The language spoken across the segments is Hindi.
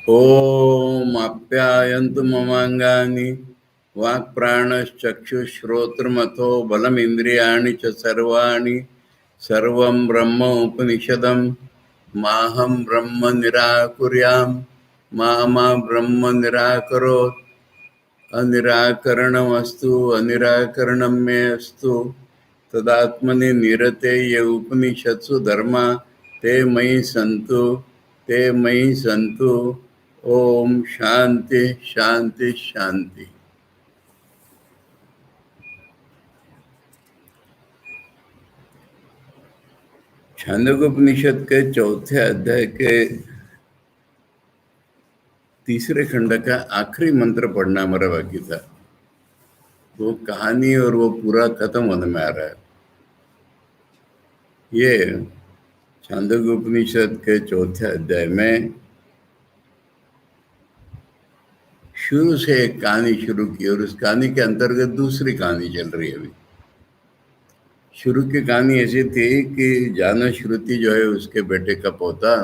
ओम आप्यायन्तु ममाङ्गानि वाक्प्राणश्चक्षुश्रोत्रमथो बलमिन्द्रियाणि च सर्वाणि सर्वं ब्रह्म उपनिषदं माहं ब्रह्म निराकुर्यां मा ब्रह्म निराकरोत् अनिराकरणमस्तु अनिराकरणं मे अस्तु तदात्मनि निरतेय उपनिषत्सु धर्मा ते मयि सन्तु ओम शांति शांति शांति। छांदोग्योपनिषद के चौथे अध्याय के तीसरे खंड का आखिरी मंत्र पढ़ना हमारा बाकी था। वो कहानी और वो पूरा खत्म होने में आ रहा है। ये छांदोग्योपनिषद के चौथे अध्याय में शुरू से एक कहानी शुरू की और उस कहानी के अंतर्गत दूसरी कहानी चल रही है। अभी शुरू की कहानी ऐसी थी कि जानश्रुति जो है उसके बेटे का पोता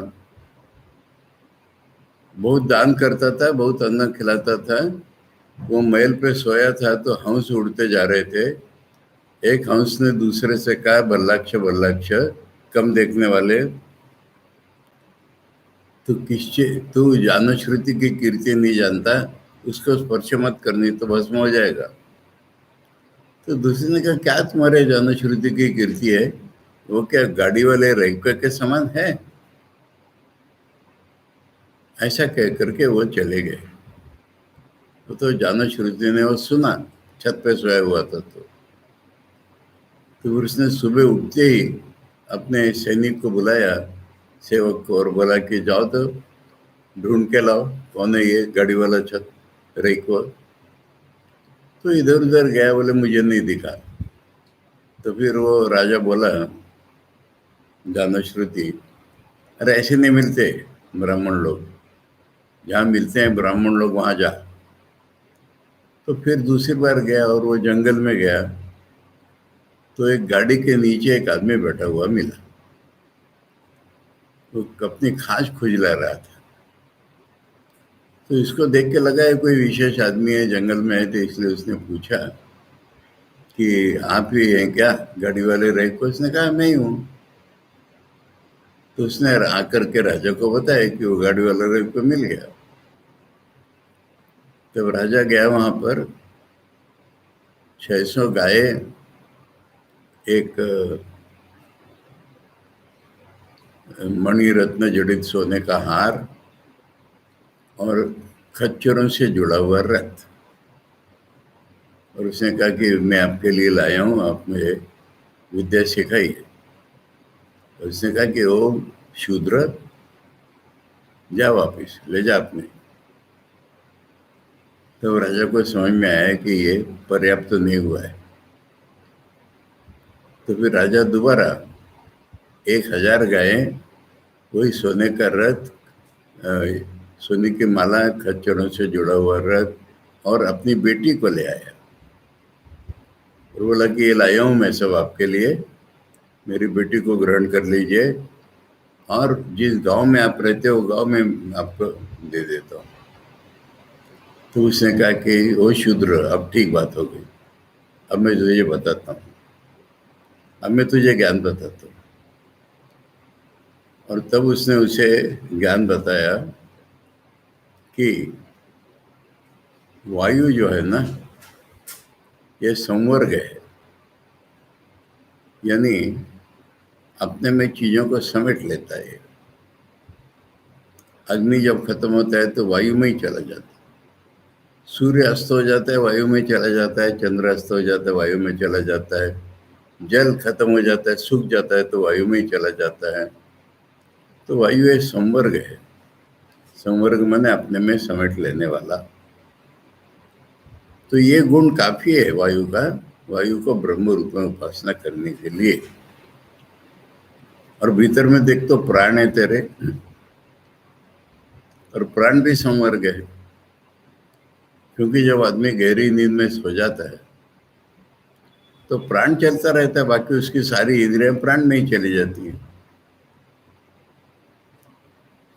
बहुत दान करता था, बहुत अन्न खिलाता था। वो महल पे सोया था तो हंस उड़ते जा रहे थे। एक हंस ने दूसरे से कहा, बल्लाक्ष बल्लाक्ष कम देखने वाले, तू जानश्रुति की कीर्ति नहीं जानता, उसको स्पर्श मत करनी तो भस्म हो जाएगा। तो दूसरे ने कहा, क्या तुम्हारे जानश्रुति की कीर्ति है? वो क्या गाड़ी वाले रैक के समान है? ऐसा कह करके वो चले गए। तो जानश्रुति ने वो सुना, छत पे सोया हुआ था। तो उसने सुबह उठते ही अपने सैनिक को बुलाया, सेवक को, और बोला कि जाओ तो ढूंढ के लाओ कौन है ये गाड़ी वाला छत रैको। तो इधर उधर गया, बोले मुझे नहीं दिखा। तो फिर वो राजा बोला जानश्रुति, अरे ऐसे नहीं मिलते ब्राह्मण लोग, जहाँ मिलते हैं ब्राह्मण लोग वहाँ जा। तो फिर दूसरी बार गया और वो जंगल में गया तो एक गाड़ी के नीचे एक आदमी बैठा हुआ मिला। वो अपनी खास खुजला रहा था। तो इसको देख के लगा है कोई विशेष आदमी है, जंगल में है, तो इसलिए उसने पूछा कि आप ही हैं क्या गाड़ी वाले रैक को? उसने कहा मैं ही हूँ। तो उसने आकर के राजा को बताया कि वो गाड़ी वाला रैक को मिल गया। तब राजा गया वहां पर, 600 गाय, एक मणि रत्न जड़ित सोने का हार और खच्चरों से जुड़ा हुआ रथ। और उसने कहा कि मैं आपके लिए लाया हूँ, आप मुझे विद्या सिखाइए। उसने कहा कि ओ शूद्र, जा वापिस ले जा अपने। तो राजा को समझ में आया कि ये पर्याप्त तो नहीं हुआ है। तो फिर राजा दोबारा 1000 गायें, वही सोने का रथ, सोने की माला, खच्चरों से जुड़ा हुआ रथ और अपनी बेटी को ले आया और बोला कि ये लाया हूँ मैं सब आपके लिए, मेरी बेटी को ग्रहण कर लीजिए और जिस गांव में आप रहते हो गांव में आपको दे देता हूँ। तो उसने कहा कि ओ शूद्र, अब ठीक बात हो गई, अब मैं तुझे बताता हूँ, अब मैं तुझे ज्ञान बताता हूँ। और तब उसने उसे ज्ञान बताया कि वायु जो है ना, ये संवर्ग है, यानी अपने में चीजों को समेट लेता है। अग्नि जब खत्म होता है तो वायु में ही चला जाता है, सूर्य अस्त हो जाता है वायु में चला जाता है, चंद्र अस्त हो जाता है वायु में चला जाता है, जल खत्म हो जाता है, सूख जाता है तो वायु में ही चला जाता है। तो वायु एक संवर्ग है। संवर्ग माने अपने में समेट लेने वाला। तो ये गुण काफी है वायु का, वायु को ब्रह्म रूप में उपासना करने के लिए। और भीतर में देख तो प्राण है तेरे, और प्राण भी संवर्ग है, क्योंकि जब आदमी गहरी नींद में सो जाता है तो प्राण चलता रहता है, बाकी उसकी सारी इंद्रियां प्राण में ही चली जाती हैं।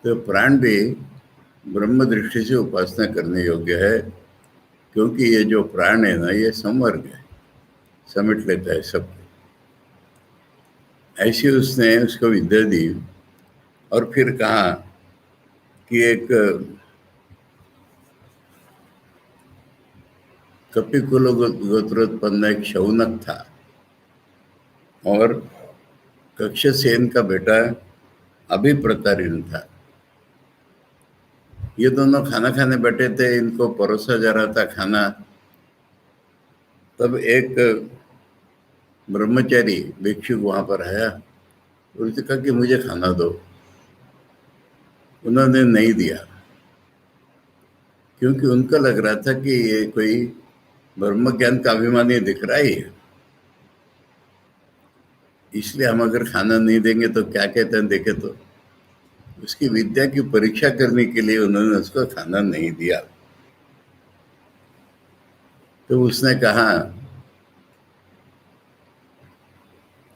तो प्राण भी ब्रह्म दृष्टि से उपासना करने योग्य है, क्योंकि ये जो प्राण है ना, ये संवर्ग है, समेट लेता है सबको। ऐसी उसने उसको विद्या दी। और फिर कहा कि एक कपिकुल गोत्रोत्पन्न एक शौनक था, और कक्षसेन का बेटा अभिप्रतारिण था। ये दोनों खाना खाने बैठे थे, इनको परोसा जा रहा था खाना। तब एक ब्रह्मचारी भिक्षुक वहां पर आया और उसने कहा कि मुझे खाना दो। उन्होंने नहीं दिया, क्योंकि उनको लग रहा था कि ये कोई ब्रह्म ज्ञान का अभिमानी दिख रहा ही है, इसलिए हम अगर खाना नहीं देंगे तो क्या कहते हैं देखे तो। उसकी विद्या की परीक्षा करने के लिए उन्होंने उसको खाना नहीं दिया। तो उसने कहा,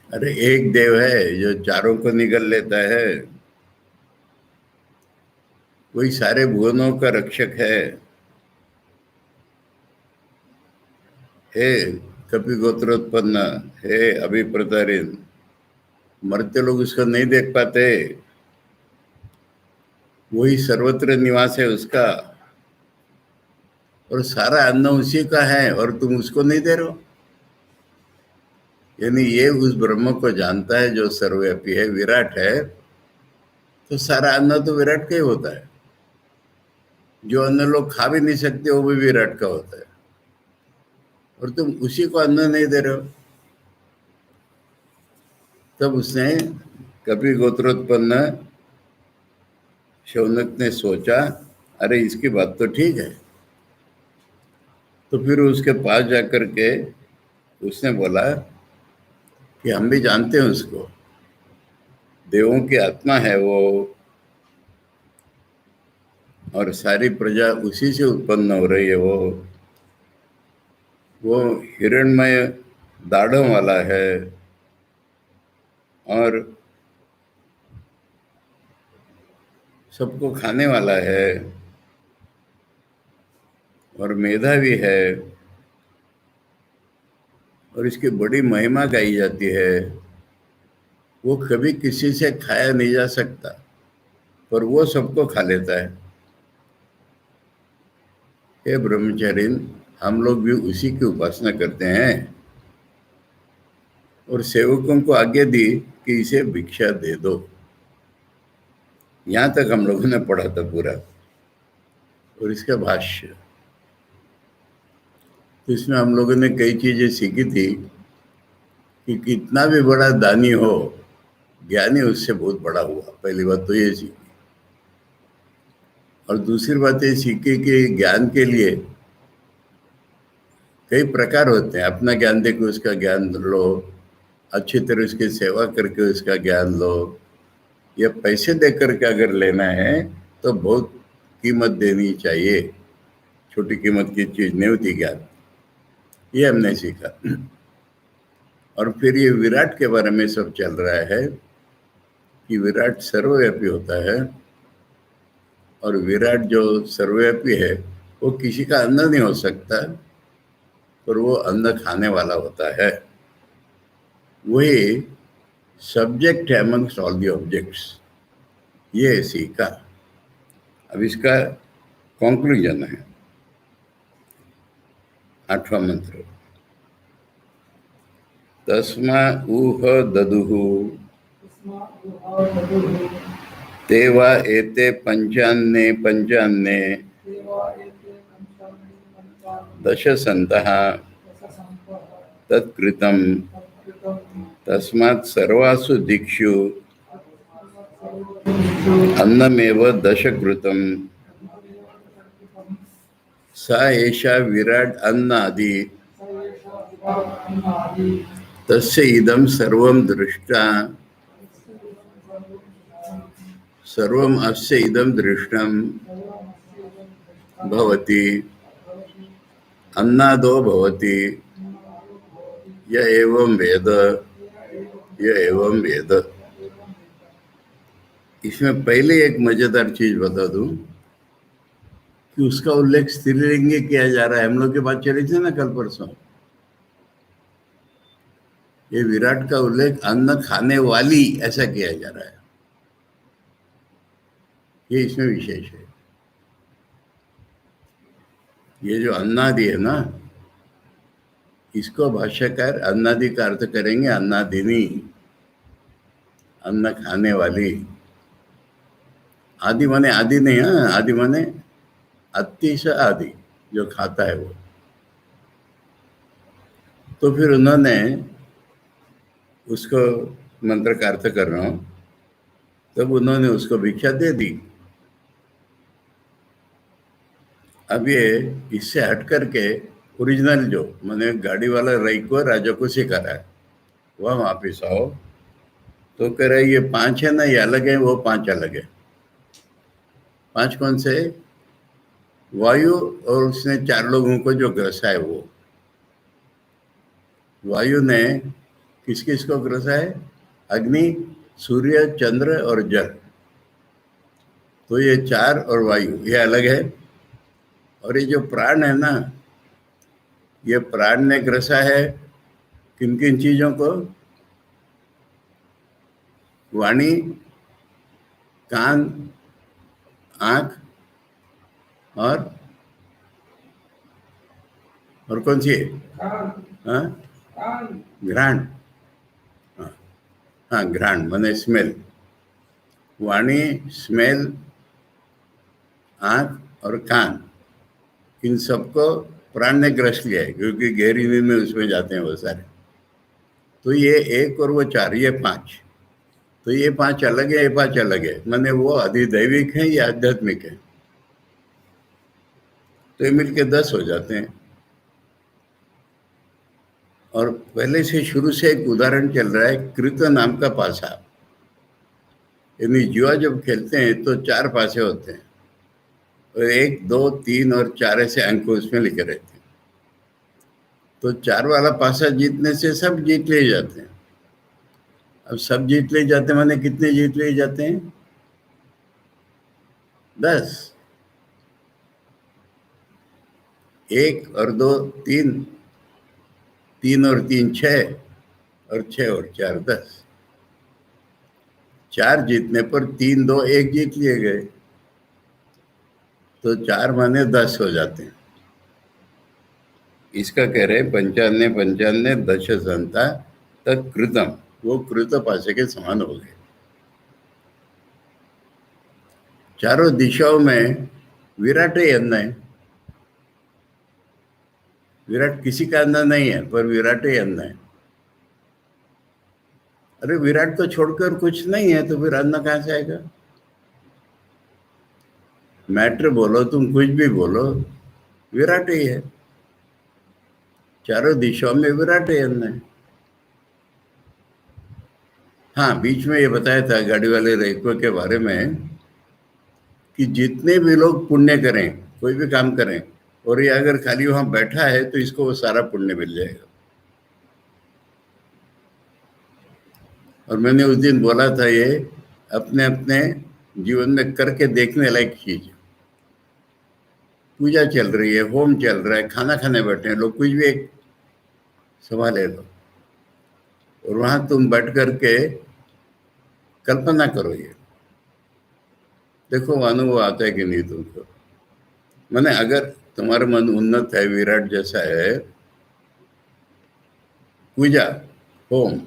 अरे एक देव है जो चारों को निगल लेता है, कोई सारे भुवनों का रक्षक है। हे कपि गोत्रोत्पन्न, हे अभिप्रतारिण, मरते लोग उसको नहीं देख पाते, वही सर्वत्र निवास है उसका, और सारा अन्न उसी का है, और तुम उसको नहीं दे रहे हो। यानी ये उस ब्रह्म को जानता है जो सर्वव्यापी है, विराट है, तो सारा अन्न तो विराट का ही होता है। जो अन्न लोग खा भी नहीं सकते वो भी विराट का होता है, और तुम उसी को अन्न नहीं दे रहे हो। तब उसने कपि गोत्रोत्पन्न शौनक ने सोचा, अरे इसकी बात तो ठीक है। तो फिर उसके पास जाकर के उसने बोला कि हम भी जानते हैं उसको, देवों की आत्मा है वो, और सारी प्रजा उसी से उत्पन्न हो रही है। वो हिरणमय दाढ़ों वाला है, और सबको खाने वाला है, और मेधावी है, और इसकी बड़ी महिमा गाई जाती है। वो कभी किसी से खाया नहीं जा सकता, पर वो सबको खा लेता है। हे ब्रह्मचारी, हम लोग भी उसी की उपासना करते हैं, और सेवकों को आज्ञा दी कि इसे भिक्षा दे दो। यहां तक हम लोगों ने पढ़ा था पूरा, और इसका भाष्य। तो इसमें हम लोगों ने कई चीजें सीखी थी कि कितना भी बड़ा दानी हो, ज्ञानी उससे बहुत बड़ा हुआ। पहली बात तो ये सीखी, और दूसरी बात ये सीखी कि ज्ञान के लिए कई प्रकार होते हैं। अपना ज्ञान देकर उसका ज्ञान लो, अच्छी तरह उसकी सेवा करके उसका ज्ञान लो, या पैसे दे करके अगर लेना है तो बहुत कीमत देनी चाहिए। छोटी कीमत की चीज नहीं होती ज्ञान, ये हमने सीखा। और फिर ये विराट के बारे में सब चल रहा है कि विराट सर्वव्यापी होता है, और विराट जो सर्वव्यापी है वो किसी का अन्न नहीं हो सकता, पर वो अन्न खाने वाला होता है। वही सब्जेक्ट है अमंग्स्ट ऑल दी ऑब्जेक्ट्स, ये सीखा। अब इसका कंक्लूजन है 8वां मंत्र। तस्मा ऊह ददुः ते वा एते पंचान्ने पंचान्ने दशसन्तः तत्कृतं तस्मात् सर्वासु दिक्षु अन्नमेव दशकृतं सा एषा विराट अन्नादि तस्य इदं सर्वं दृष्टा सर्वम् अस्य इदं दृष्टं भवति अन्नादो भवति य एवं वेद य एवं वेद। इसमें पहले एक मजेदार चीज बता दूं कि उसका उल्लेख स्त्रीलिंग किया जा रहा है। हम लोग की बात चली थी ना कल परसों। ये विराट का उल्लेख अन्न खाने वाली ऐसा किया जा रहा है, ये इसमें विशेष है। ये जो अन्नादि है ना, इसको भाष्यकार अन्नादि का अर्थ करेंगे अन्नादिनी, अन्न खाने वाली। आदि माने आदि नहीं, है आदि माने अतिश आदि, जो खाता है वो। तो फिर उन्होंने उसको, मंत्र का अर्थ कर रहा हूं, तब उन्होंने उसको भिक्षा दे दी। अब ये इससे हट करके ओरिजिनल जो मैंने गाड़ी वाला रई को राजा को सिखा रहा है, वह वापिस आओ। तो कह रहे ये 5 है ना, ये अलग है, वो 5 अलग है। 5 कौन से? वायु, और उसने 4 लोगों को जो ग्रसा है वो। वायु ने किस किस को ग्रसा है? अग्नि, सूर्य, चंद्र और जल। तो ये 4 और वायु ये अलग है। और ये जो प्राण है ना, ये प्राण ने ग्रसा है किन किन चीजों को? वाणी, कान, आंख और कौन सी है? हाँ, घ्राण। हाँ, घ्राण माने स्मेल। वाणी, स्मेल, आंख और कान, इन सबको प्राण ने ग्रस लिया है, क्योंकि गहरी नींद में उसमें जाते हैं वो सारे। तो ये 1 और वो 4, ये 5। तो ये 5 अलग है, ये 5 अलग है, माने वो अधिदैविक है या आध्यात्मिक है। तो ये मिलके 10 हो जाते हैं। और पहले से शुरू से एक उदाहरण चल रहा है, कृत नाम का पासा। यानी जुआ जब खेलते हैं तो 4 पासे होते हैं, और 1, 2, 3 और 4 ऐसे अंक उसमें लिखे रहते हैं। तो 4 वाला पासा जीतने से सब जीत ले जाते हैं। अब सब जीत ले जाते माने कितने जीत ले जाते हैं? 10। 1 और 2 3, 3 और 3 6, और 6 और 4 10। 4 जीतने पर 3, 2, 1 जीत लिए गए, तो 4 माने 10 हो जाते हैं। इसका कह रहे 95 95 दश संता तत् कृतम, वो कृत पासे के समान हो गए। चारों दिशाओं में विराट ही अन्न है। विराट किसी का अन्न नहीं है, पर विराट ही अन्न है। अरे विराट को छोड़कर कुछ नहीं है, तो फिर अन्न कहां से आएगा? मैटर बोलो, तुम कुछ भी बोलो, विराट ही है। चारों दिशाओं में विराट ही अन्न है। हाँ, बीच में ये बताया था गाड़ी वाले रेको के बारे में कि जितने भी लोग पुण्य करें, कोई भी काम करें, और ये अगर खाली वहां बैठा है तो इसको वो सारा पुण्य मिल जाएगा। और मैंने उस दिन बोला था, ये अपने अपने जीवन में करके देखने लायक चीज है। पूजा चल रही है, होम चल रहा है, खाना खाने बैठे हैं लोग, कुछ भी एक संभाले लो, और वहां तुम बैठ करके कल्पना करो, ये देखो अनुभव आता है कि नहीं तुमको। मैंने अगर तुम्हारा मन उन्नत है, विराट जैसा है, पूजा, होम,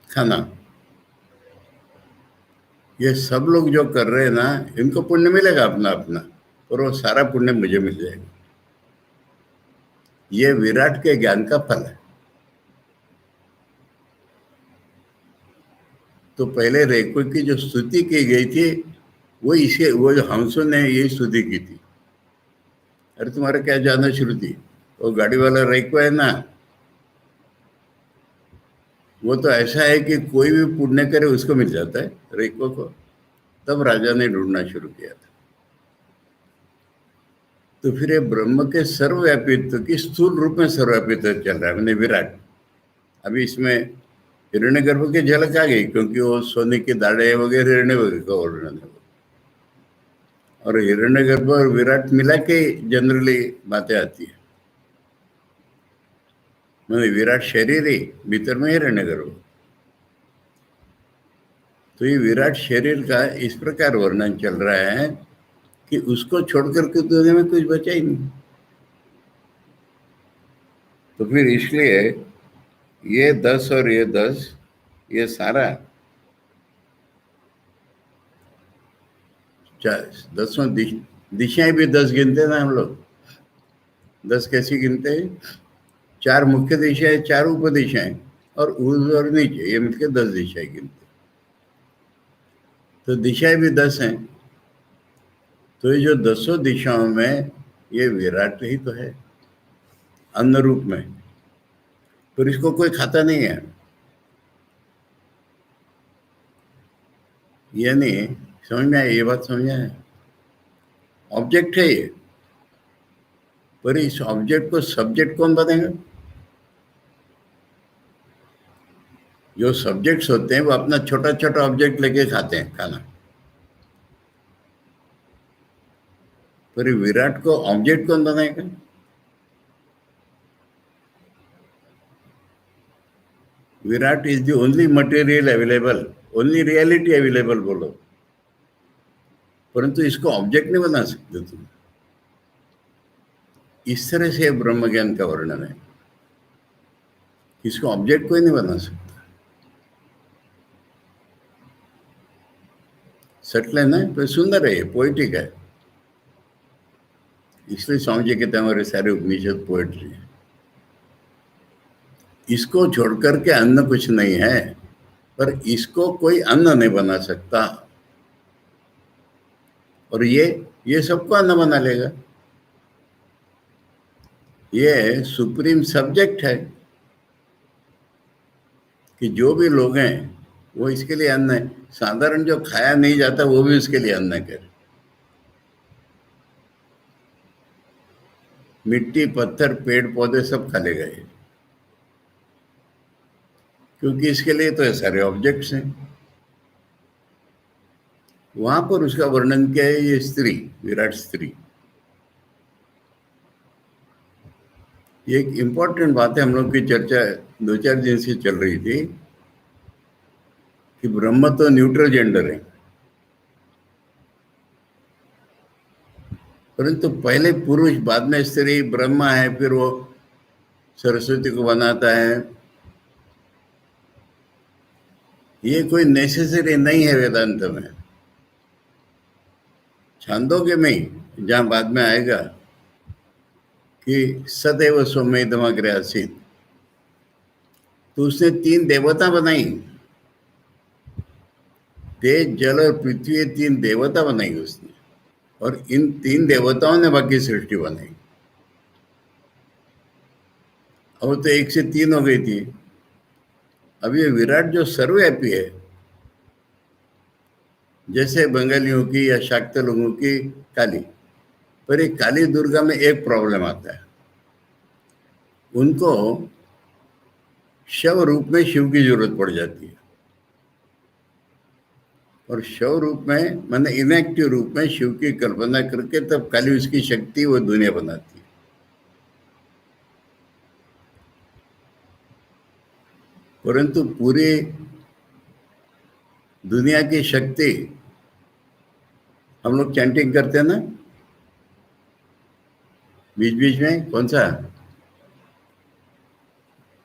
खाना, ये सब लोग जो कर रहे हैं ना, इनको पुण्य मिलेगा अपना अपना, और वो सारा पुण्य मुझे मिल जाएगा। ये विराट के ज्ञान का फल है। तो पहले रेको की जो स्तुति की गई थी, वो जो हंसों ने यही स्तुति की थी। अरे तुम्हारा क्या जाना शुरू थी, वो गाड़ी वाला रेको है ना, वो तो ऐसा है कि कोई भी पुण्य करे उसको मिल जाता है रेको को। तब राजा ने ढूंढना शुरू किया था। तो फिर ये ब्रह्म के सर्वव्यापित्व की स्थूल रूप में सर्वव्यापित्व चल रहा है, मैंने विराट। अभी इसमें हिरण्यगर्भ की झलक आ गई, क्योंकि वो सोने के दाड़े वगैरह हिरण्य का वर्णन है। और हिरण्यगर्भ और विराट मिला के जनरली बातें आती है। मतलब विराट शरीर ही, भीतर में हिरण्यगर्भ। तो ये विराट शरीर का इस प्रकार वर्णन चल रहा है कि उसको छोड़कर के दुनिया में कुछ बचा ही नहीं। तो फिर इसलिए ये 10 और ये 10, ये सारा 10 दिशाएं भी 10 गिनते ना हम लोग। 10 कैसी गिनते हैं? 4 मुख्य दिशाएं, 4 उपदिशाएं और ऊर्ध्व और नीचे, ये मिलकर 10 दिशाएं गिनते। तो दिशाएं भी 10 हैं। तो ये जो 10 दिशाओं में ये विराट ही तो है अन्न रूप में, पर इसको कोई खाता नहीं है। यानी समझ में आया? ये बात समझ में आया? ऑब्जेक्ट है ये, पर इस ऑब्जेक्ट को सब्जेक्ट कौन बनेगा? जो सब्जेक्ट्स होते हैं वो अपना छोटा छोटा ऑब्जेक्ट लेके खाते हैं खाना, पर विराट को ऑब्जेक्ट कौन बनाएगा? Virat is the only material available, only reality available बोलो, परंतु इसको ऑब्जेक्ट नहीं बना सकते तुम। इस तरह से ब्रह्म ज्ञान का वर्णन है, इसको ऑब्जेक्ट कोई नहीं बना सकता। सटल है ना? तो सुंदर है, ये पोइटिक है। इसलिए स्वामी जी कहते हैं हमारे सारे उपनिषद पोएट्री है। इसको छोड़कर के अन्न कुछ नहीं है, पर इसको कोई अन्न नहीं बना सकता। और ये सबको अन्न बना लेगा। ये सुप्रीम सब्जेक्ट है कि जो भी लोग हैं वो इसके लिए अन्न है। साधारण जो खाया नहीं जाता वो भी उसके लिए अन्न करे। मिट्टी, पत्थर, पेड़ पौधे सब खा ले गए, क्योंकि इसके लिए तो सारे ऑब्जेक्ट्स हैं। वहां पर उसका वर्णन किया है, ये स्त्री, विराट स्त्री। ये एक इंपॉर्टेंट बात है, हम लोग की चर्चा 2-4 दिन से चल रही थी कि ब्रह्म तो न्यूट्रल जेंडर है, परंतु पहले पुरुष बाद में स्त्री, ब्रह्मा है, फिर वो सरस्वती को बनाता है। ये कोई नेसेसरी नहीं है वेदांत में। छांदोग्य में ही जहां बाद में आएगा कि सदैव सौम्यदमग्रे आसीत, तो उसने 3 देवता बनाई। तेज, जल और पृथ्वी, 3 देवता बनाई उसने, और इन 3 देवताओं ने बाकी सृष्टि बनाई। अब तो 1 से 3 हो गई थी। अब ये विराट जो सर्वव्यापी है, जैसे बंगालियों की या शाक्त लोगों की काली, पर एक काली दुर्गा में एक प्रॉब्लम आता है, उनको शव रूप में शिव की जरूरत पड़ जाती है। और शव रूप में माने इनएक्टिव रूप में शिव की कल्पना करके तब काली उसकी शक्ति वो दुनिया बनाती है। परंतु पूरी दुनिया की शक्ति, हम लोग चैंटिंग करते हैं ना बीच बीच में, कौन सा?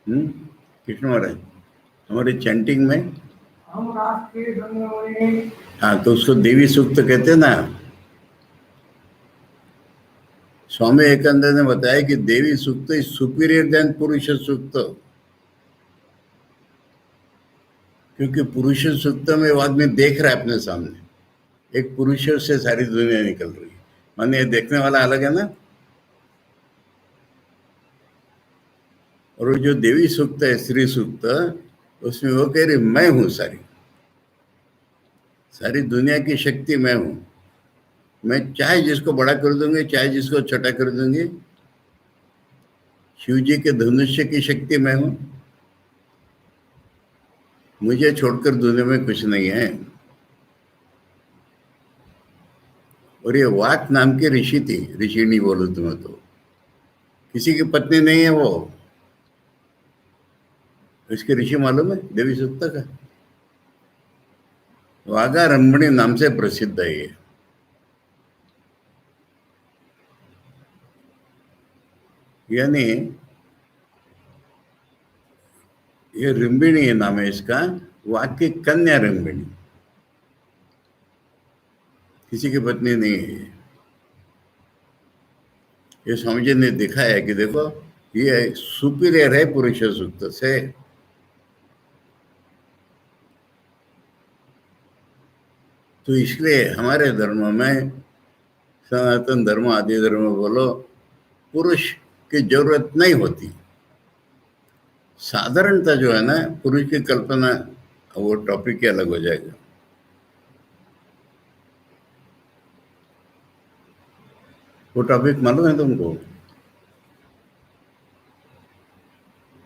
कृष्ण महाराज हमारे चैंटिंग में, हाँ, तो उसको देवी सूक्त कहते हैं ना। स्वामी विवेकानंद ने बताया कि देवी सूक्त इज सुपीरियर देन पुरुष सूक्त, क्योंकि पुरुष सूक्त में वो आदमी देख रहा है अपने सामने, एक पुरुष से सारी दुनिया निकल रही है, माने देखने वाला अलग है ना। और वो जो देवी सूक्त है, स्त्री सूक्त, उसमें वो कह रही मैं हूं, सारी दुनिया की शक्ति मैं हूं। मैं चाहे जिसको बड़ा कर दूंगी, चाहे जिसको छोटा कर दूंगी। शिव जी के धनुष्य की शक्ति मैं हूं, मुझे छोड़कर दुनिया में कुछ नहीं है। और ये वाक नाम की ऋषि थी, ऋषिणी बोलो तुम्हें तो, किसी की पत्नी नहीं है वो। इसके ऋषि मालूम है? देवी सूक्त का वाघा रंभणी नाम से प्रसिद्ध है ये। यानी ये रिंबिणी नाम है इसका, वाघ की कन्या रिंबिणी, किसी की पत्नी नहीं है ये स्वामी जी ने दिखाया है कि देखो ये सुपीरियर है पुरुष सूक्त से। तो इसलिए हमारे धर्म में, सनातन धर्म आदि धर्म बोलो, पुरुष की जरूरत नहीं होती। साधारणता जो है ना, पुरुष की कल्पना, वो टॉपिक ही अलग हो जाएगा। वो टॉपिक मालूम है तुमको?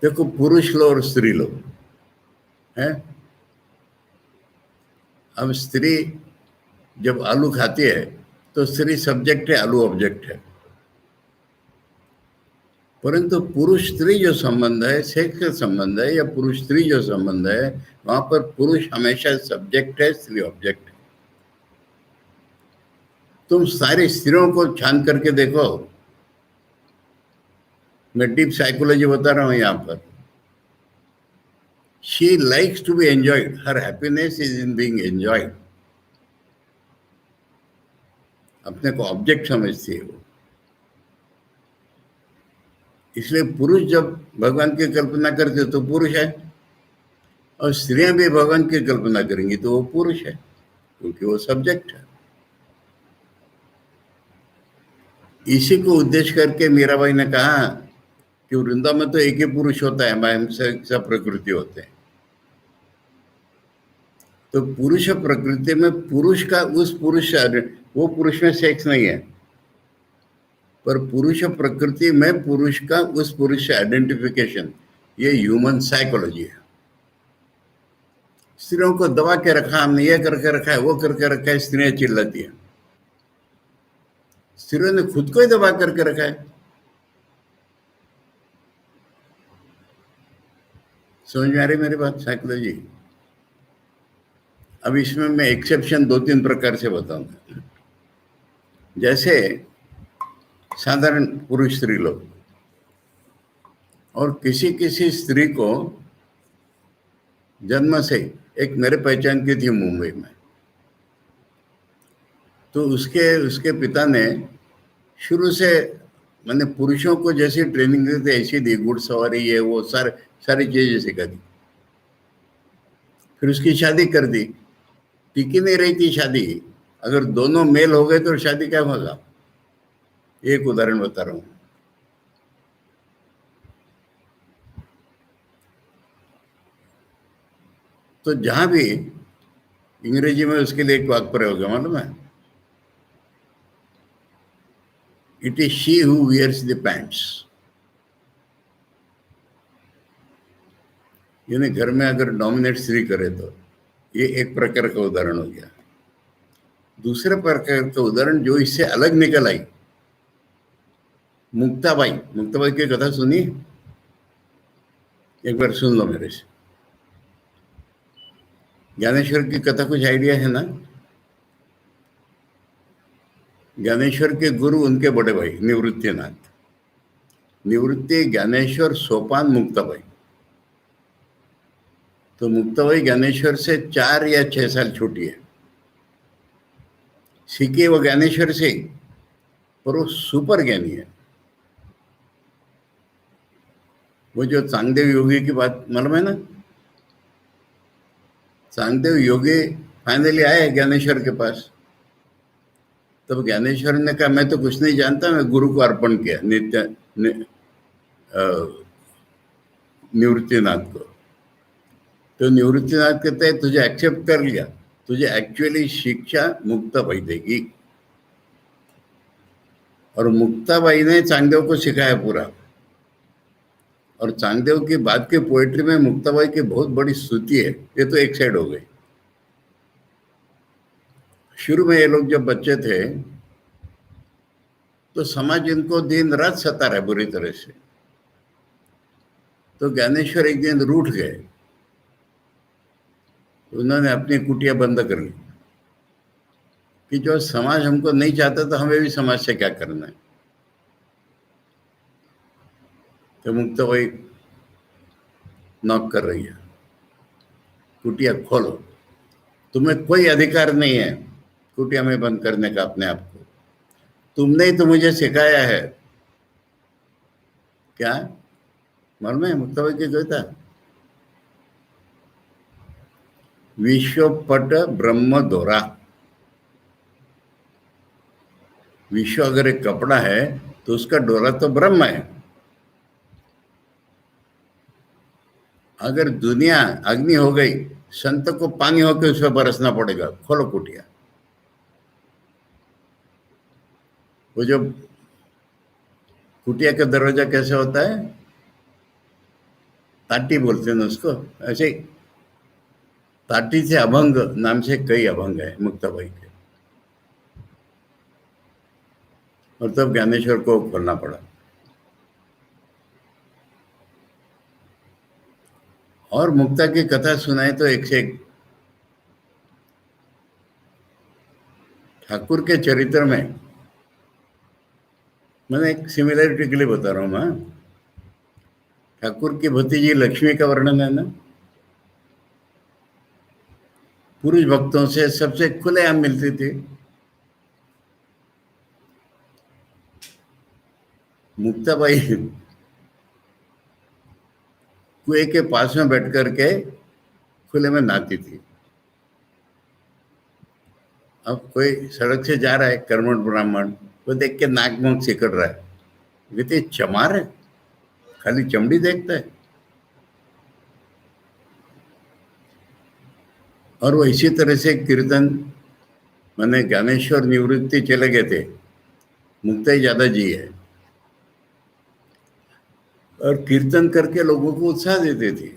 देखो, पुरुष लो और स्त्री लो है। अब स्त्री जब आलू खाती है तो स्त्री सब्जेक्ट है, आलू ऑब्जेक्ट है। परंतु पुरुष स्त्री जो संबंध है, सेक्स का संबंध है, या पुरुष स्त्री जो संबंध है, वहां पर पुरुष हमेशा सब्जेक्ट है, स्त्री ऑब्जेक्ट है। तुम सारी स्त्रियों को छान करके देखो, मैं डीप साइकोलॉजी बता रहा हूं यहां पर। She likes to be enjoyed, her happiness is in being enjoyed. अपने को ऑब्जेक्ट समझती है वो। इसलिए पुरुष जब भगवान की कल्पना करते तो पुरुष है, और स्त्रियां भी भगवान की कल्पना करेंगी तो वो पुरुष है, क्योंकि वो सब्जेक्ट है। इसी को उद्देश्य करके मीराबाई ने कहा कि वृंदावन में तो एक ही पुरुष होता है, माया से सब प्रकृति होते हैं। तो पुरुष प्रकृति में पुरुष का उस पुरुष, वो पुरुष में सेक्स नहीं है, पर पुरुष प्रकृति में पुरुष का उस पुरुष से आइडेंटिफिकेशन, ये ह्यूमन साइकोलॉजी है। स्त्रियों को दबा के रखा हमने, ये करके रखा है, वो करके रखा है, स्त्रियां चिल्लाती है। स्त्रियों ने खुद को ही दबा करके रखा है। समझ में आ रही मेरी बात? साइकोलॉजी। अब इसमें मैं एक्सेप्शन 2-3 प्रकार से बताऊंगा। जैसे साधारण पुरुष स्त्री लोग, और किसी किसी स्त्री को जन्म से, एक मेरे पहचान की थी मुंबई में, तो उसके पिता ने शुरू से, मैंने पुरुषों को जैसी ट्रेनिंग दी थी ऐसी दी, घुड़सवारी ये वो सारी चीजें सिखा दी। फिर उसकी शादी कर दी, टिकी नहीं रही थी शादी। अगर दोनों मेल हो गए तो शादी क्या होगा? एक उदाहरण बता रहा हूं। तो जहां भी अंग्रेजी में उसके लिए एक वाक्य प्रयोग है, मालूम है? It is she who wears the pants. यानी घर में अगर डोमिनेट स्त्री करे तो ये एक प्रकार का उदाहरण हो गया। दूसरे प्रकार का उदाहरण जो इससे अलग निकल आई, मुक्ताबाई की कथा सुनी? एक बार सुन लो मेरे से। ज्ञानेश्वर की कथा कुछ आइडिया है ना? ज्ञानेश्वर के गुरु उनके बड़े भाई निवृत्तिनाथ, निवृत्ति, ज्ञानेश्वर, सोपान, मुक्ताबाई। तो मुक्ताबाई ज्ञानेश्वर से 4 या 6 साल छोटी है। सीखे वो ज्ञानेश्वर से, पर वो सुपर ज्ञानी है। वो जो चांगदेव योगी की बात मालूम है ना? चांगदेव योगी फाइनली आए ज्ञानेश्वर के पास। तब ज्ञानेश्वर ने कहा, मैं तो कुछ नहीं जानता, मैं गुरु को अर्पण किया, निवृत्तिनाथ को। तो निवृत्तिनाथ कहते हैं, तुझे एक्सेप्ट कर लिया, तुझे एक्चुअली शिक्षा मुक्ताबाई देगी। और मुक्ताबाई ने चांगदेव को सिखाया पूरा। और चांगदेव की बात की पोएट्री में मुक्ताबाई की बहुत बड़ी स्तुति है। ये तो एक साइड हो गई। शुरू में ये लोग जब बच्चे थे तो समाज इनको दिन रात सता रहा है बुरी तरह से। तो ज्ञानेश्वर एक दिन रूठ गए, उन्होंने अपनी कुटिया बंद कर ली कि जो समाज हमको नहीं चाहता तो हमें भी समाज से क्या करना है। तो मुक्ता भाई नॉक कर रही है, कुटिया खोलो, तुम्हें कोई अधिकार नहीं है कुटिया में बंद करने का अपने आप को, तुमने ही तो मुझे सिखाया है। क्या मालूम है मुक्ता भाई की जो था, विश्वपट ब्रह्म दोरा। विश्व अगर एक कपड़ा है तो उसका डोरा तो ब्रह्म है। अगर दुनिया अग्नि हो गई, संत को पानी होकर उस पर बरसना पड़ेगा। खोलो कुटिया। वो जो कुटिया का दरवाजा कैसे होता है, ताटी बोलते हैं उसको, ऐसे ताटी से अभंग नाम से कई अभंग है मुक्ताबाई के। और तब ज्ञानेश्वर को खोलना पड़ा। और मुक्ता की कथा सुनाए तो एक से एक। ठाकुर के चरित्र में मैंने एक सिमिलरिटी के लिए बता रहा हूं मैं, ठाकुर की भतीजी लक्ष्मी का वर्णन है ना, पुरुष भक्तों से सबसे खुलेआम मिलती थी। मुक्ताबाई कुएं के पास में बैठ करके खुले में नहाती थी। अब कोई सड़क से जा रहा है कर्मठ ब्राह्मण, वो देख के नाक मुंह सिकड़ रहा है, कहते चमार है, खाली चमड़ी देखता है। और वो इसी तरह से कीर्तन, मैंने ज्ञानेश्वर निवृत्ति चले गए थे, मुक्ता ही ज्यादा जी है, और कीर्तन करके लोगों को उत्साह देते थे।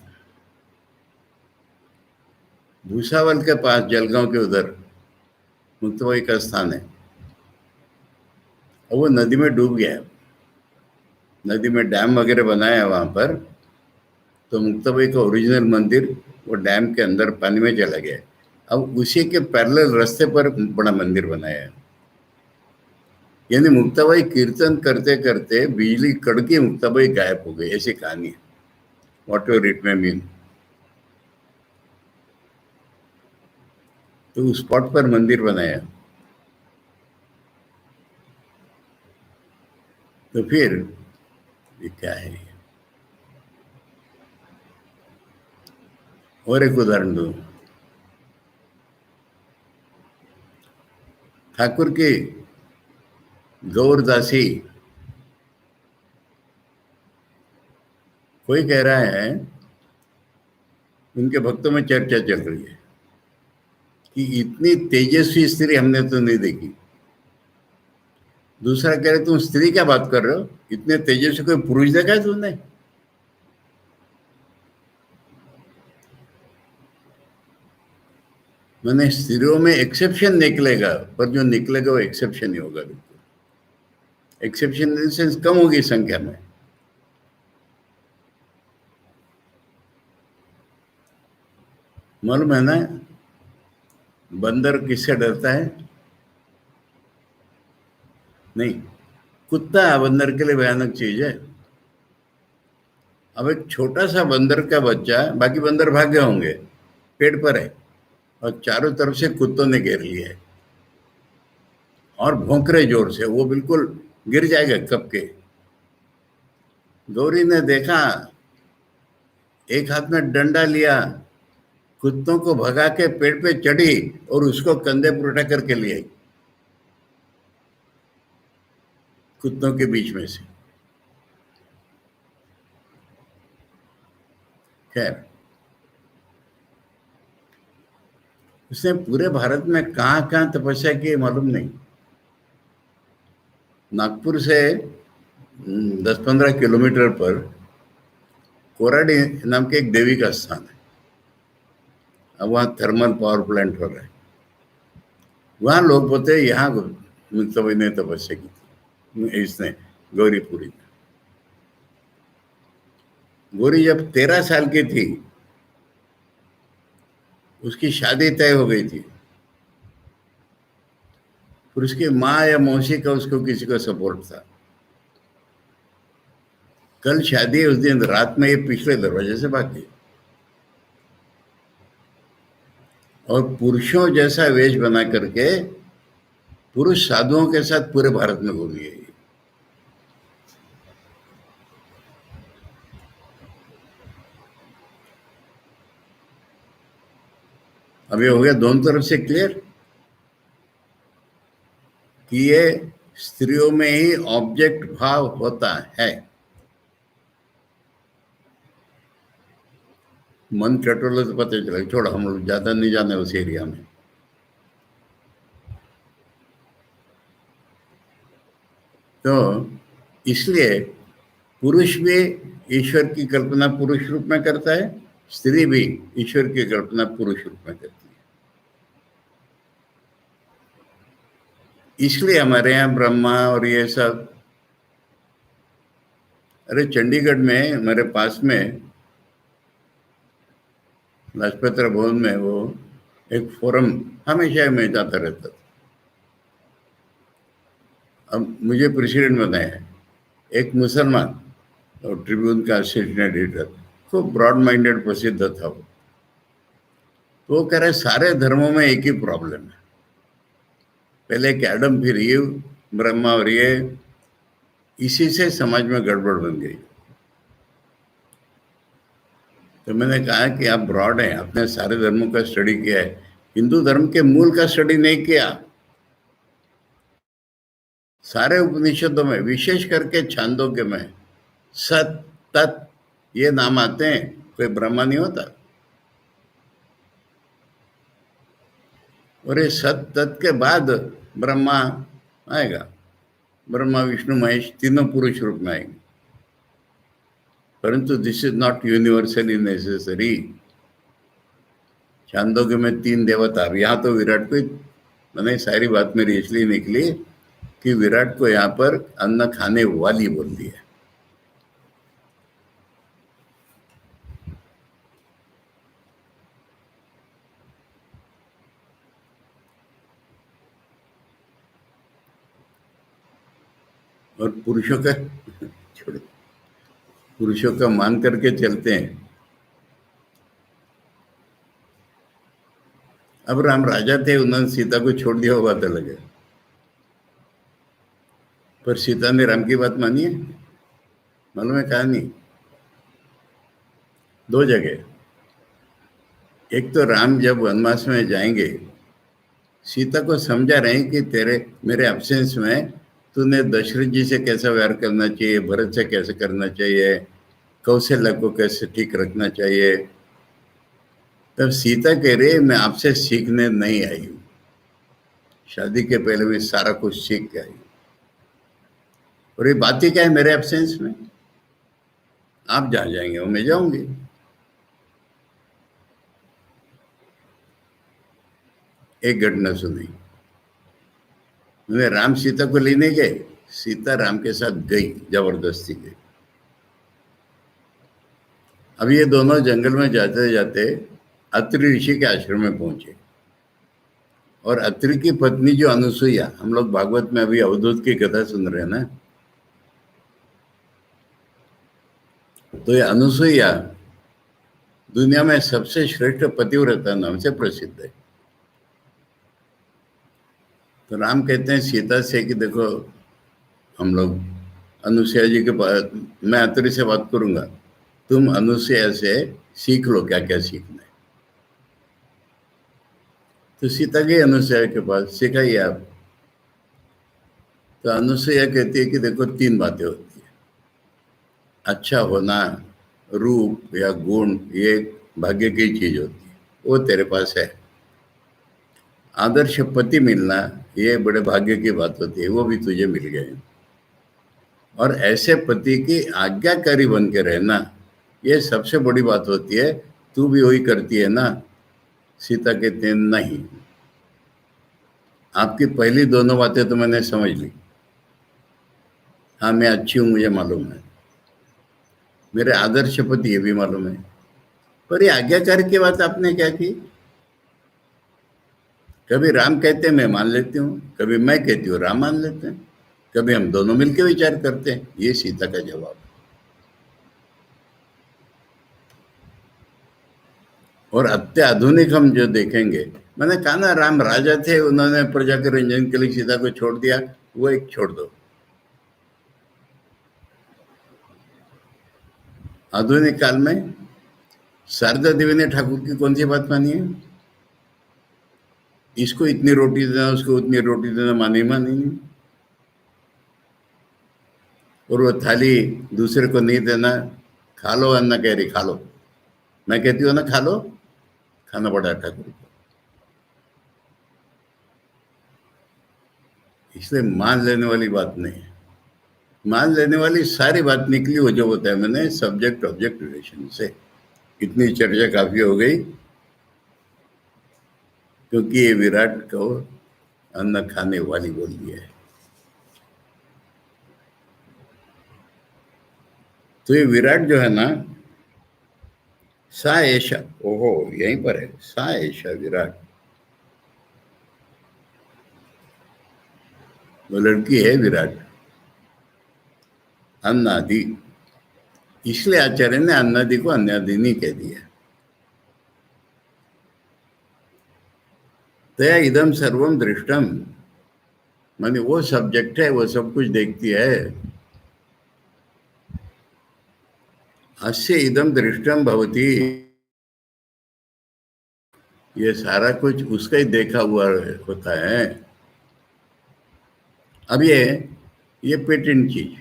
भूसावल के पास जलगांव के उधर मुक्ताबाई का स्थान है, और वो नदी में डूब गया। नदी में डैम वगैरह बनाया है वहां पर, तो मुक्ताबाई का ओरिजिनल मंदिर वो डैम के अंदर पानी में चला गया। अब उसी के पैरेलल रास्ते पर बड़ा मंदिर बनाया है। यानी मुक्ताबाई कीर्तन करते करते बिजली कड़की, मुक्ताबाई गायब हो गई, ऐसी कहानी है। वॉट एवर इट में मीन। तो उस स्पॉट पर मंदिर बनाया। तो फिर ये क्या है। और एक उदाहरण दो, ठाकुर की गौरदासी, कोई कह रहा है, उनके भक्तों में चर्चा चल रही है कि इतनी तेजस्वी स्त्री हमने तो नहीं देखी। दूसरा कह रहे तुम स्त्री क्या बात कर रहे हो, इतने तेजस्वी कोई पुरुष देखा है तुमने। मैंने स्त्रियों में एक्सेप्शन निकलेगा, पर जो निकलेगा वो एक्सेप्शन ही होगा। बिल्कुल एक्सेप्शन इन सेंस कम होगी संख्या में। मालूम है ना बंदर किससे डरता है? नहीं, कुत्ता बंदर के लिए भयानक चीज है। अब एक छोटा सा बंदर का बच्चा, बाकी बंदर भागे होंगे, पेड़ पर है और चारों तरफ से कुत्तों ने घेर लिया है और भौंक रहे जोर से, वो बिल्कुल गिर जाएगा कब के। गौरी ने देखा, एक हाथ में डंडा लिया, कुत्तों को भगा के पेड़ पे चढ़ी और उसको कंधे पर उठा करके ले आई, कुत्तों के बीच में से। खैर, उसने पूरे भारत में कहाँ कहाँ तपस्या की मालूम नहीं। नागपुर से 10-15 किलोमीटर पर कोराडी नाम के एक देवी का स्थान है। अब वहाँ थर्मल पावर प्लांट हो रहा है। वहाँ लोग बोलते हैं यहाँ मुक्ताबाई ने तपस्या की थी। इसने गौरीपुरी ने। गौरी जब 13 साल की थी उसकी शादी तय हो गई थी, फिर उसकी माँ या मौसी का उसको किसी का सपोर्ट था। कल शादी है, उस दिन रात में ये पिछले दरवाजे से भाग गई और पुरुषों जैसा वेश बना करके पुरुष साधुओं के साथ पूरे भारत में घूमी है। अब ये हो गया दोनों तरफ से क्लियर कि ये स्त्रियों में ही ऑब्जेक्ट भाव होता है। मन टटोले तो पता चला, छोड़ हम लोग ज्यादा नहीं जाने उस एरिया में। तो इसलिए पुरुष भी ईश्वर की कल्पना पुरुष रूप में करता है, स्त्री भी ईश्वर की कल्पना पुरुष रूप में करती है। इसलिए हमारे यहाँ ब्रह्मा और ये सब, अरे चंडीगढ़ में मेरे पास में लाजपत राय भवन में वो एक फोरम हमेशा मैं जाता रहता था। अब मुझे प्रेसिडेंट बनाया है एक मुसलमान और ट्रिब्यून का असिस्टेंट एडिटर, खूब ब्रॉड माइंडेड प्रसिद्ध था वो। तो वो कह रहे सारे धर्मों में एक ही प्रॉब्लम है, पहले एक एडम फिर ईव, ब्रह्मा और ये, इसी से समाज में गड़बड़ बन गई। तो मैंने कहा कि आप ब्रॉड हैं, आपने सारे धर्मों का स्टडी किया है, हिंदू धर्म के मूल का स्टडी नहीं किया। सारे उपनिषदों में विशेष करके छांदोग्य में सत तत् ये नाम आते हैं, कोई ब्रह्मा नहीं होता। और ये सत तत् के बाद ब्रह्मा आएगा, ब्रह्मा विष्णु महेश तीनों पुरुष रूप में आएंगे। परंतु this is not universally necessary. Chandogya में 3 देवता, अब यहाँ तो विराट को, मैंने सारी बात मेरी इसलिए निकली कि विराट को यहाँ पर अन्न खाने वाली बोल दिया। और पुरुषों का छोड़ो, पुरुषों का मान करके चलते हैं। अब राम राजा थे, उन्होंने सीता को छोड़ दिया, वो बात अलग है, पर सीता ने राम की बात मानी है, मालूम है कहानी? 2 जगह। एक तो राम जब वनवास में जाएंगे, सीता को समझा रहे हैं कि तेरे मेरे एब्सेंस में तूने दशरथ जी से कैसा व्यवहार करना चाहिए, भरत से कैसे करना चाहिए, कौशल्या को कैसे ठीक रखना चाहिए। तब सीता कह रही है मैं आपसे सीखने नहीं आई हूँ, शादी के पहले भी सारा कुछ सीख के आई हूँ, और ये बात ही क्या है मेरे एब्सेंस में, आप जहाँ जाएंगे वो मैं जाऊंगी। एक घटना सुनी, मैंने राम सीता को लेने गए, सीता राम के साथ गई, जबरदस्ती गई। अब ये दोनों जंगल में जाते जाते अत्रि ऋषि के आश्रम में पहुंचे, और अत्रि की पत्नी जो अनुसुईया, हम लोग भागवत में अभी अवधूत की कथा सुन रहे हैं ना, तो ये अनुसुईया दुनिया में सबसे श्रेष्ठ पतिव्रता नाम से प्रसिद्ध है। तो राम कहते हैं सीता से कि देखो हम लोग अनुसुईया जी के पास, मैं अत्रि से बात करूंगा, तुम अनुसुईया से सीख लो क्या क्या सीखना है। तो सीता गई अनुसुईया के पास, सिखाइए आप। तो अनुसुईया कहती है कि देखो 3 बातें होती है, अच्छा होना, रूप या गुण, ये भाग्य की चीज होती है, वो तेरे पास है। आदर्श पति मिलना ये बड़े भाग्य की बात होती है, वो भी तुझे मिल गए। और ऐसे पति की आज्ञाकारी बन के रहना ये सबसे बड़ी बात होती है, तू भी वही करती है ना। सीता कहते हैं नहीं, आपकी पहली दोनों बातें तो मैंने समझ ली, हाँ, मैं अच्छी हूँ, मुझे मालूम है, मेरे आदर्श पति ये भी मालूम है, पर ये आज्ञाकारी की बात आपने क्या की? कभी राम कहते हैं मैं मान लेती हूँ, कभी मैं कहती हूँ राम मान लेते हैं, कभी हम दोनों मिलकर विचार करते हैं। ये सीता का जवाब। और अत्याधुनिक हम जो देखेंगे, मैंने कहा ना, राम राजा थे, उन्होंने प्रजा के रंजन के लिए सीता को छोड़ दिया, वो एक छोड़ दो। आधुनिक काल में शारदा देवी ने ठाकुर की कौन सी बात मानी है? इसको इतनी रोटी देना, उसको उतनी रोटी देना, मानी नहीं। और वो थाली दूसरे को नहीं देना, खा लो, अन्ना कह रही खा लो, मैं कहती हूँ ना खा लो, खाना पड़ा ठाकुर को। इसलिए मान लेने वाली बात नहीं है। मान लेने वाली सारी बात निकली वो जो बताया मैंने, सब्जेक्ट ऑब्जेक्ट रिलेशन से। इतनी चर्चा काफी हो गई, क्योंकि ये विराट को अन्न खाने वाली बोल दिया है। तो ये विराट जो है ना, सा ऐशा, ओहो यहीं पर है, सा ऐशा विराट, वो लड़की है विराट, अन्नादि। इसलिए आचार्य ने अन्नादि को अन्यादिनी कह दिया। तया इदम सर्वम दृष्टम, माने वो सब्जेक्ट है, वो सब कुछ देखती है। अस्य इदम दृष्टम भवती, ये सारा कुछ उसका ही देखा हुआ होता है। अब ये पेटेंट चीज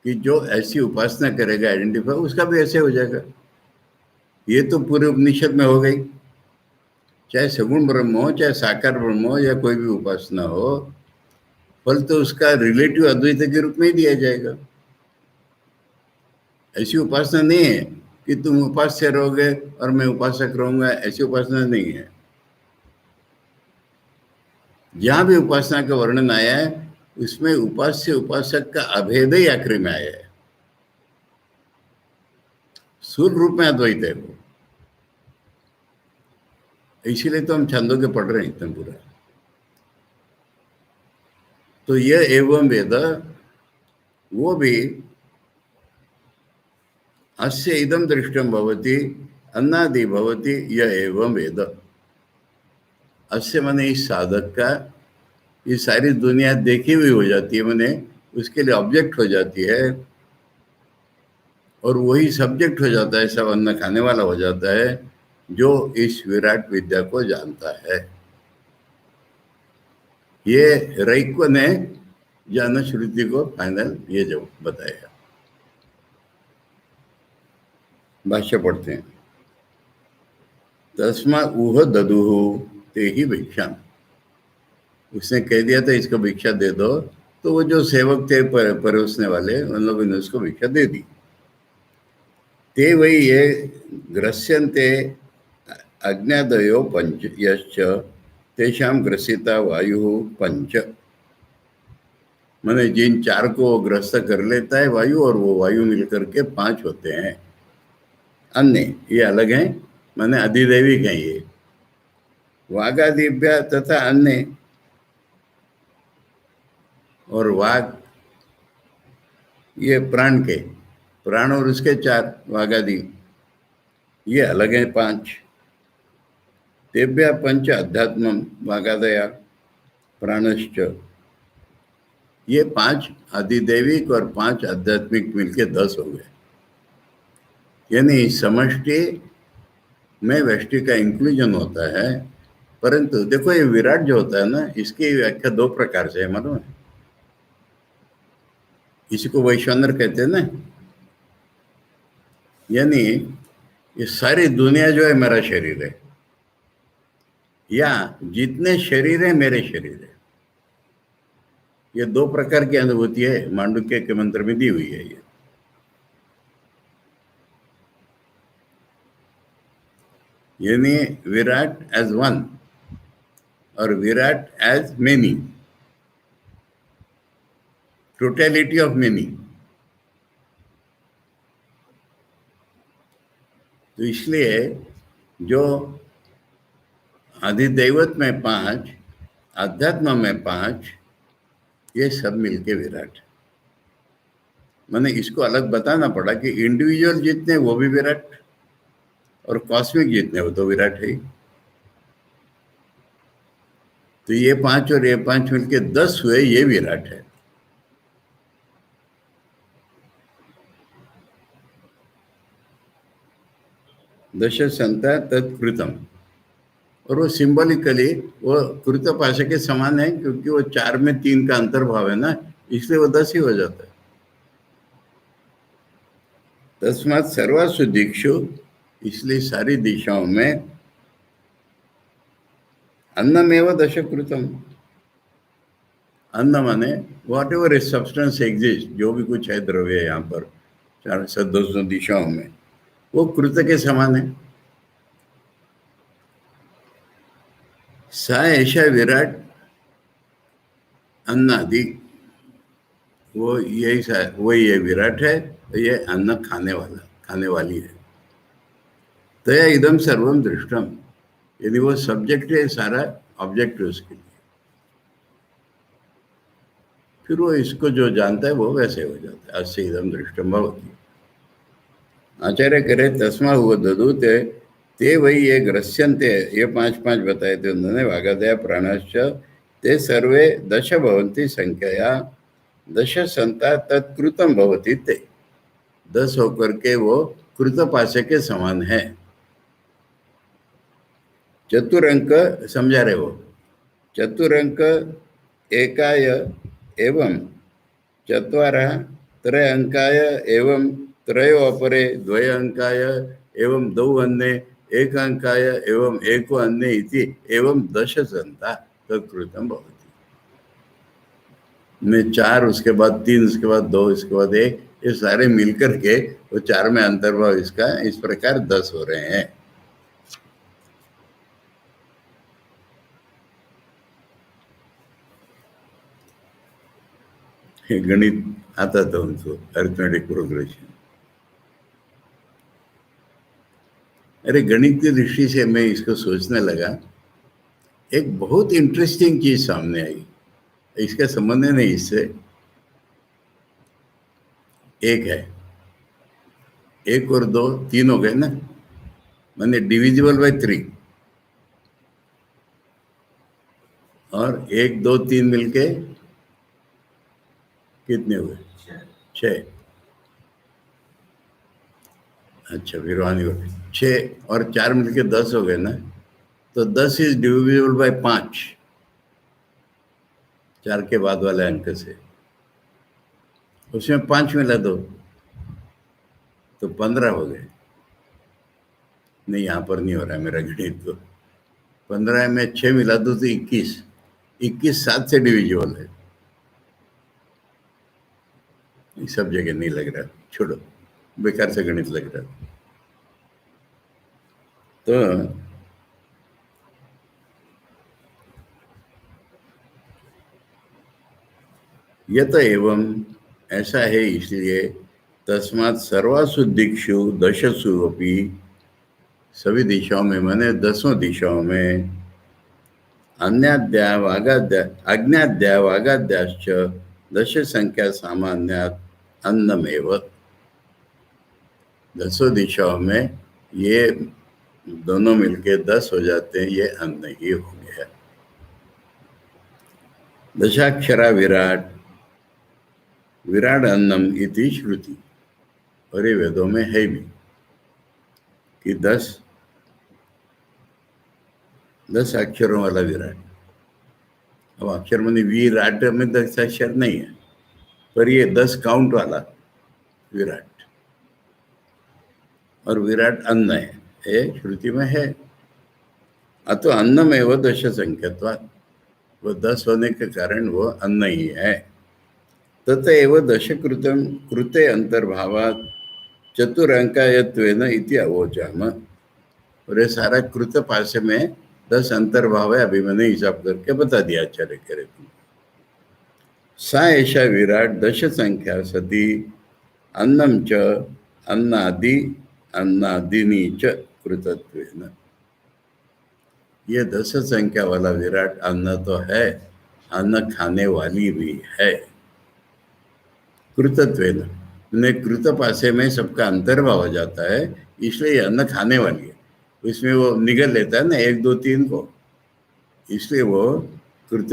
कि जो ऐसी उपासना करेगा आइडेंटिफाई, उसका भी ऐसे हो जाएगा। ये तो पूरे उपनिषद में हो गई, चाहे सगुण ब्रह्म हो, चाहे साकार ब्रह्म हो, या कोई भी उपासना हो, फल तो उसका रिलेटिव अद्वैत के रूप में ही दिया जाएगा। ऐसी उपासना नहीं है कि तुम उपास्य रहोगे और मैं उपासक रहूंगा, ऐसी उपासना नहीं है। जहां भी उपासना का वर्णन आया है, उसमें उपास्य उपासक का अभेद ही आखिरी में आया है। सूल रूप में अद्वैत है वो। इसीलिए तो हम छंदों के पढ़ रहे हैं इतना पूरा। तो यह एवं वेद, वो भी अस्य इदम दृष्टम भवति अन्नादि भवति, यह एवं वेद। अस्य माने इस साधक का, ये सारी दुनिया देखी हुई हो जाती है, माने उसके लिए ऑब्जेक्ट हो जाती है, और वही सब्जेक्ट हो जाता है, सब अन्न खाने वाला हो जाता है, जो इस विराट विद्या को जानता है। ये रैक्व ने ज्ञानश्रुति को फाइनल ये जो बताया। भाष्य पढ़ते हैं। तस्मा ऊह ददुहु ते ही भिक्षा, उसने कह दिया था इसको भिक्षा दे दो, तो वो जो सेवक थे परोसने वाले, उन लोगों ने उसको भिक्षा दे दी। ते वही ये ग्रस्यन्ते अज्ञादयो पंच यश्च तेषाम ग्रसिता वायु पंच, माने जिन चार को वो ग्रस्त कर लेता है वायु, और वो वायु मिलकर के पांच होते हैं। अन्य ये अलग हैं, माने अधिदैविक हैं ये। वागादिभ्य तथा अन्य, और वाग ये प्राण के, प्राण और उसके चार वागादि, ये अलग है पांच। तेभ्य पंच अध्यात्म वागादया प्राणश्च, ये पांच अधिदैविक और पांच आध्यात्मिक मिलके 10 हो गए। यानी समष्टि में व्यष्टि का इंक्लूजन होता है। परंतु देखो ये विराट जो होता है ना, इसकी व्याख्या दो प्रकार से है, मालूम है? इसी को वैश्वानर कहते हैं ना, यानी ये सारी दुनिया जो है मेरा शरीर है, या जितने शरीर है मेरे शरीर है। ये दो प्रकार की अनुभूति है, मांडुक्य के मंत्र में दी हुई है ये। यानी विराट एज वन और विराट as many. Totality of meaning. तो इसलिए जो अधिदैवत में 5, अध्यात्म में 5, ये सब मिलके विराट। मैंने इसको अलग बताना पड़ा कि इंडिविजुअल जितने वो भी विराट, और कॉस्मिक जितने वो तो विराट है ही। तो ये 5 और ये 5 मिलके 10 हुए, ये विराट है। दश संता तत्कृतम, और वो सिंबॉलिकली वो कृत पाशा के समान है, क्योंकि वो 4 में 3 का अंतर्भाव है ना, इसलिए वो 10 ही हो जाता है। तस्मात् सर्वासु दिक्षु, इसलिए सारी दिशाओं में अन्नमेव दशकृतम। अन्न माने what ever is substance exist, जो भी कुछ है द्रव्य यहाँ पर 4 दिशाओं में, वो कृत के समान है। सा ऐसा विराट अन्नादि, वो यही वही ये विराट है, ये अन्न खाने वाला, खाने वाली है। तया इदम सर्वम दृष्टम, यदि वो सब्जेक्ट है, सारा ऑब्जेक्ट है उसके लिए, फिर वो इसको जो जानता है वो वैसे हो जाता है। अस्य इदम दृष्टम भवति। आचार्य करे तस्मा हुआ ददूते ते वही ये ग्रस्यन्ते, ये 5 बताए थे उन्होंने, वागादया प्राणश्च ते सर्वे 10 भवन्ति संख्यया, 10 संता तत्कृतम भवति ते, 10 होकर के वो कृत पाशे के समान है। चतुरंक समझा रहे वो, चतुरंक एकाय एवं चत्वारः त्रय अंकाय एवं त्रयो अपरे द्वय अंकाय एवं 2 अन्ये एक अंकाय एवं एको अन्ये इति एवं 10 संता तत्कृतम भवति। में 4, उसके बाद 3, उसके बाद 2, इसके बाद 1, ये सारे मिलकर के वो 4 में अंतर्भाव इसका, इस प्रकार 10 हो रहे हैं। गणित आता था उनको, अरिथमेटिक प्रोग्रेशन। अरे गणित की दृष्टि से मैं इसको सोचने लगा, एक बहुत इंटरेस्टिंग चीज सामने आई, इसका संबंध नहीं इससे। एक है, 1 और 2 3 हो गए ना, माने डिविजिबल बाय 3, और 1 2 3 मिलके कितने हुए? 6। अच्छा, फिर वहां 6 और 4 मिलके 10 हो गए ना, तो 10 इज डिविजिबल बाय 5, 4 के बाद वाले अंक से, उसमें 5 मिला दो तो 15 हो गए। नहीं, यहाँ पर नहीं हो रहा है मेरा गणित तो। 15 में 6 मिला दो तो 21, 21 7 से डिविजिबल है। सब जगह नहीं लग रहा, छोड़ो, बेकार से गणित लग रहा। तो यत एवं, ऐसा है इसलिए, तस्मात् सर्वासु दिक्षु दशसु अपि, सभी दिशाओं में माने 10 दिशाओं में, अन्याद्या वागाद्या अज्ञाद्या वागाद्याश्च 10 संख्या सामान्यात् अन्नमेव। 10 दिशाओं में ये दोनों मिलके 10 हो जाते हैं, ये अन्न ही हो गया। दशाक्षरा विराट, विराट अन्नम इति श्रुति, और ये वेदों में है भी कि 10 अक्षरों वाला विराट। अब अक्षर माने विराट में 10 अक्षर नहीं है, पर ये 10 काउंट वाला विराट, और विराट अन्न है, ये श्रुति में है। अतो अन्नम एवं 10 संख्यत्वात्, वो 10 होने के कारण वो अन्न ही है। तत एव 10 कृते अंतर्भावात् चतुरंकायत्वेन इति अवोचाम, और ये सारा कृत पाशे में 10 अंतर्भाव है, अभी मैंने हिसाब करके बता दिया आचार्य करे। सा एषा विराट दश संख्या सती अन्नम च अन्नादि अन्नादिनी च कृतत्वेन। ये दश संख्या वाला विराट अन्न तो है, अन्न खाने वाली भी है। कृतत्वेन ने कृत पासे में सबका अंतर्भाव हो जाता है, इसलिए ये अन्न खाने वाली है। इसमें वो निगल लेता है ना एक दो तीन को, इसलिए वो कृत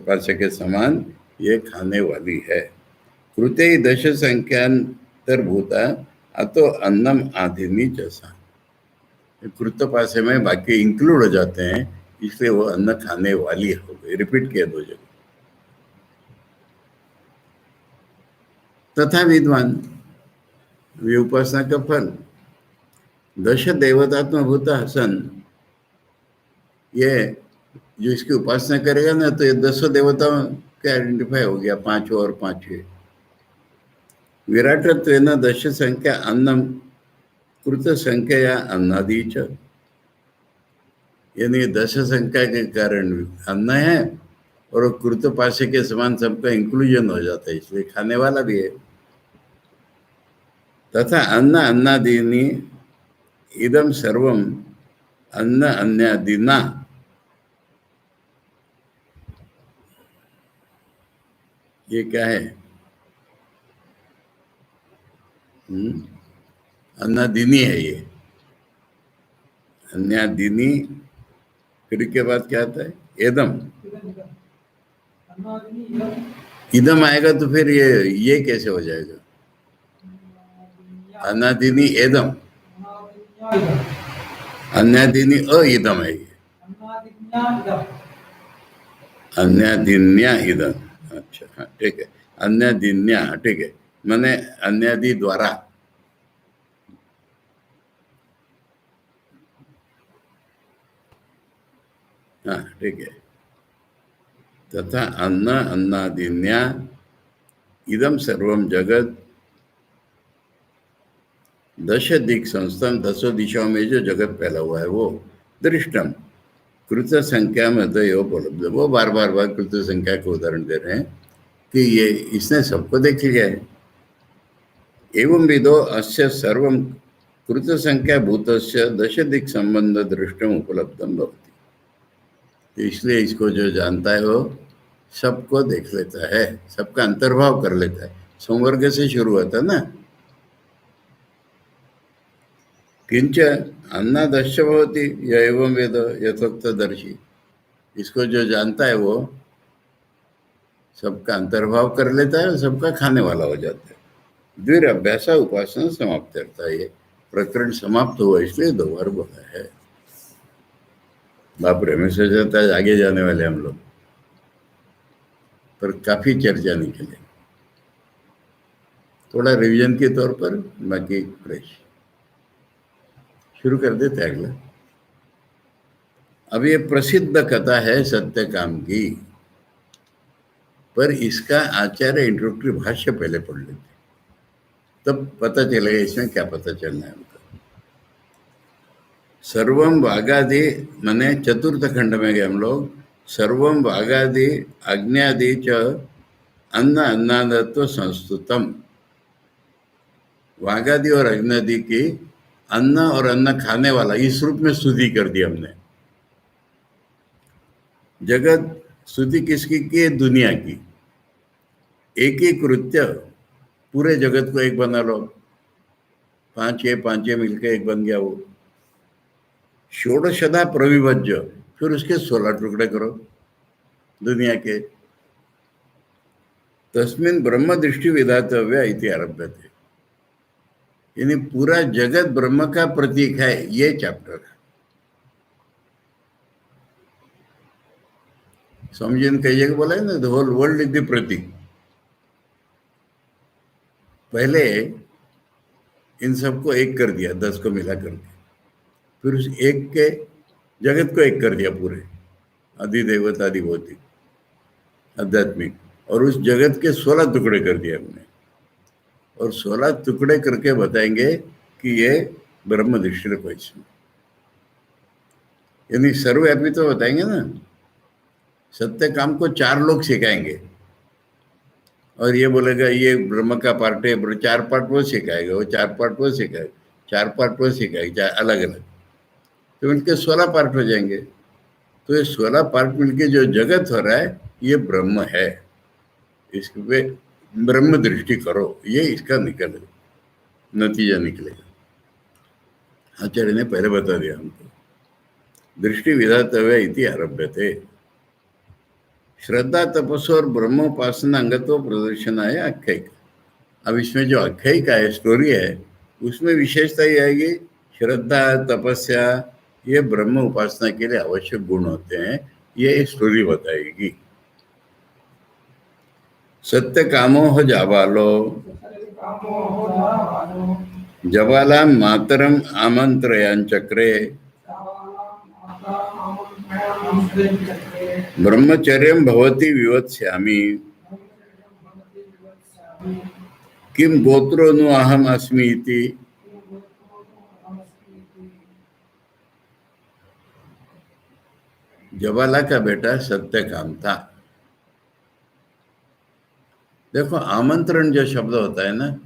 पासे के समान ये खाने वाली है। कृते दश संख्यांतर्भूता अतो अन्नम आदिनी जैसा। कृत पासे में बाकी इंक्लूड हो जाते हैं, इसलिए वो अन्न खाने वाली हो गई। रिपीट किया दो जगह। तथा विद्वान ये उपासना का फल दश देवतात्म भूता सन, ये जो इसकी उपासना करेगा ना तो ये 10 देवताओं के आइडेंटिफाई हो गया, 5 और 5। विराटत्वेन दश संख्या अन्नम कृत संख्या अन्नादि च, यानी 10 संख्या के कारण अन्न है और वो कृत पासे के समान सबका इंक्लूजन हो जाता है, इसलिए खाने वाला भी है। तथा अन्न अन्नादीनि इदम सर्वम अन्न अन्यादिना, ये क्या है? अन्नादिनी है ये, अन्यादिनी। फिर के बाद क्या आता है? एदम। इदम आएगा तो फिर ये कैसे हो जाएगा? अन्नादिनी एदम, अन्यादिनी इदम है ये, अन्यादिन्या इदम। अच्छा हाँ ठीक है, अन्यादिन्या ठीक है, मैंने अन्यादि द्वारा। हाँ ठीक है। तथा अन्न अन्नादिन्या इदम सर्वम जगत दश दिक् संस्थान, 10 दिशाओं में जो जगत फैला हुआ है वो दृष्टम कृत संख्या में उपलब्ध। वो बार बार कृत संख्या को उदाहरण दे रहे हैं कि ये इसने सबको देख लिया है। एवं विदो अस्य सर्वम कृत संख्या भूतस्य दश दिक् संबंध दृष्टम उपलब्धम भवति। इसलिए इसको जो जानता है वो सबको देख लेता है, सबका अंतर्भाव कर लेता है। संवर्ग से शुरू होता है ना। किंच अन्नादश्च भवति य एवं वेद यथोक्तदर्शी। इसको जो जानता है वो सबका अंतर्भाव कर लेता है और सबका खाने वाला हो जाता है। द्विर अभ्यास उपासना समाप्त करता है। ये प्रकरण समाप्त हुआ, इसलिए 2 बार बोला है। बाप रे, मैं सोच जाता है आगे जाने वाले हम लोग, पर काफी चर्चा निकले। थोड़ा रिवीजन के तौर पर, बाकी फ्रेश। शुरू कर देते हैं अगला। अब ये प्रसिद्ध कथा है सत्यकाम की, पर इसका आचार्य इंट्रोडक्टरी भाष्य पहले पढ़ लेते, तब पता चलेगा इसमें क्या पता चलना है उनका। सर्वम वागादि माने चतुर्थ खंड में गए हम लोग। सर्वम वागादि अग्न्यादि च अन्न अन्नादत्व संस्तुतम। वागादि और अग्नादि की अन्न और अन्न खाने वाला इस रूप में स्तुति कर दी हमने। जगत स्तुति किसकी की है? दुनिया की। एक ही कृत्य, पूरे जगत को एक बना लो, 5 मिलकर एक बन गया वो। षोडशदा प्रविभज्य, फिर उसके 16 टुकड़े करो दुनिया के। तस्मिन ब्रह्म दृष्टि विधातव्य इति आरभ्य थे, यानी पूरा जगत ब्रह्म का प्रतीक है, ये चैप्टर है। समझिए कई जगह बोला है ना, the whole world is the प्रतीक। पहले इन सबको एक कर दिया, 10 को मिला करके, फिर उस एक के जगत को एक कर दिया पूरे, अधिदेवत आदि भौतिक आध्यात्मिक, और उस जगत के 16 टुकड़े कर दिए हमने। और 16 टुकड़े करके बताएंगे कि ये ब्रह्म दृष्टि पैसे, यानी सर्वव्यापी तो बताएंगे ना। सत्य काम को 4 लोग सिखाएंगे, और ये बोलेगा ये ब्रह्म का पार्ट है, 4 पार्ट वो सिखाएगा, वो 4 पार्ट वो सिखाएगा, 4 पार्ट वो सिखाएगा, अलग अलग, तो मिलके 16 पार्ट हो जाएंगे। तो ये 16 पार्ट मिलके जो जगत हो रहा है ये ब्रह्म है, इस पे ब्रह्म दृष्टि करो, ये इसका निकलेगा, नतीजा निकलेगा। आचार्य ने पहले बता दिया हमको, दृष्टि विधातव्य इति आरभ्यते। श्रद्धा तपस्व और ब्रह्मोपासना अंगत्व प्रदर्शन है आख्यायिका। अब इसमें जो आख्यायिका है, स्टोरी है, उसमें विशेषता ये आएगी, श्रद्धा तपस्या ये ब्रह्म उपासना के लिए आवश्यक गुण होते हैं, ये स्टोरी बताएगी। सत्य कामोह जाबालो जबाला मातरम आमंत्रयाचक्रे ब्रह्मचर्यं भवति विवत्स्यामि किम गोत्रो नु अहम अस्मि इति। जबाला का बेटा सत्यकाम था। देखो, आमंत्रण जो शब्द होता है ना,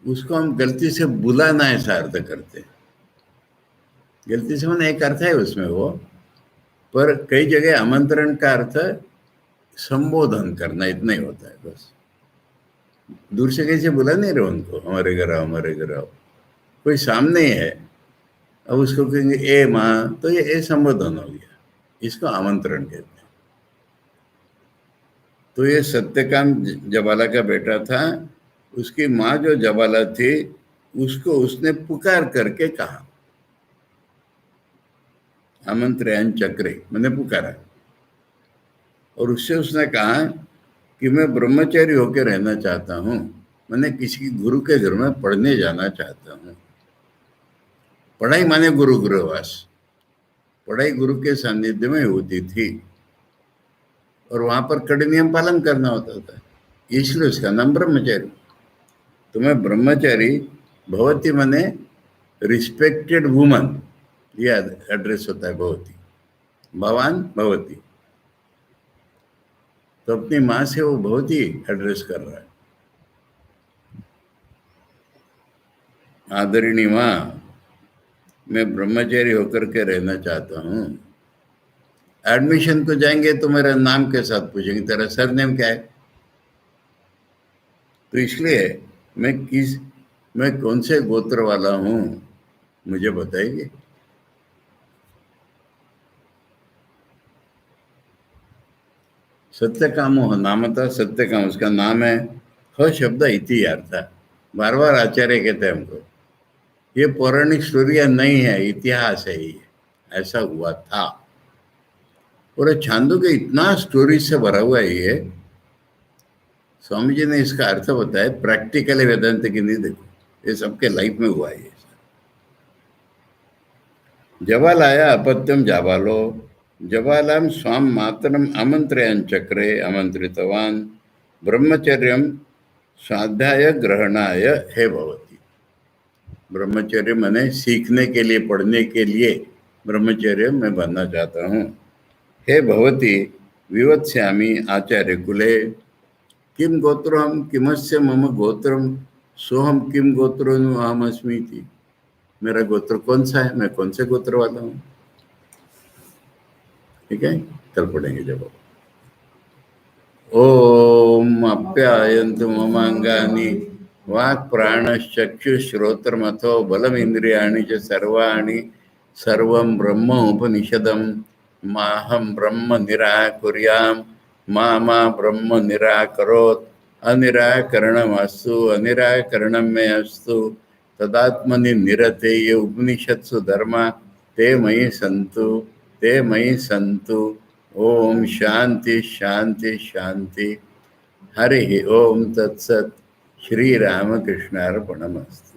उसको हम गलती से बुलाना ऐसा अर्थ करते हैं। गलती से मैंने एक अर्थ है उसमें वो, पर कई जगह आमंत्रण का अर्थ संबोधन करना इतना ही होता है बस। दूर से कैसे बुला नहीं रहे उनको, हमारे घर आओ, हमारे घर आओ, कोई सामने ही है, अब उसको कहेंगे ए माँ, तो ये ए संबोधन हो गया, इसको आमंत्रण कहते हैं। तो ये सत्यकाम जबाला का बेटा था, उसकी माँ जो जबाला थी उसको उसने पुकार करके कहा, आमंत्रण चक्रे, मैंने पुकारा, और उससे उसने कहा कि मैं ब्रह्मचारी होकर रहना चाहता हूँ, मैंने किसी गुरु के घर में पढ़ने जाना चाहता हूँ। पढ़ाई माने गुरु गृहवास, पढ़ाई गुरु के सानिध्य में होती थी और वहां पर कड़े नियम पालन करना होता था, इसलिए उसका नाम ब्रह्मचारी। तो मैं ब्रह्मचारी भवती माने रिस्पेक्टेड वुमन, ये एड्रेस होता है भवती, भवान भवती, तो अपनी माँ से वो भवती एड्रेस कर रहा है। आदरणीय माँ, मैं ब्रह्मचारी होकर के रहना चाहता हूँ। एडमिशन को जाएंगे तो मेरा नाम के साथ पूछेंगे तेरा सरनेम क्या है, तो इसलिए मैं कौन से गोत्र वाला हूँ मुझे बताइए। सत्यकामो नाम था, सत्यकाम उसका नाम है। ह शब्द इति अर्थ, बार बार आचार्य कहते हैं हमको, ये पौराणिक स्टोरिया नहीं है, इतिहास है ये, ऐसा हुआ था। और छांदोग्य इतना स्टोरी से भरा हुआ है ये, स्वामी जी ने इसका अर्थ बताया प्रैक्टिकली वेदांत की नहीं, देखो ये सबके लाइफ में हुआ है। जबालाया अपत्यम जाबालो जबालाम स्वाम मातरम आमंत्रयन चक्रे आमंत्रितवान ब्रह्मचर्यम स्वाध्याय ग्रहणाय हे भवती। ब्रह्मचर्य माने सीखने के लिए, पढ़ने के लिए ब्रह्मचर्य मैं बनना चाहता हूँ। हे भवती विवत्स्यामि आचार्य कुले किम गोत्रम किमस्य मम गोत्रम सोहम किम गोत्रो नु अहम अस्मि इति। मेरा गोत्र कौन सा है, मैं कौन से गोत्र वाला हूँ। ठीक है, कल पढ़ेंगे जब। ओम आप्यायन्तु ममांगानि वाक् प्राणश्चक्षुश्रोत्रमथो बलमिन्द्रियाणि च सर्वाणि सर्वं ब्रह्म उपनिषदं माहं ब्रह्म निराकुर्यां मा ब्रह्म निराकरोत्। अनिराकरणमस्तु अनिराकरणं मे अस्तु तदात्मनि निरते ये उपनिषत्सु धर्मा ते मयि सन्तु ते मयि सन्तु। ओम शांति शांति शांति। हरि ओम तत्सत। श्री रामकृष्णार्पणमस्तु।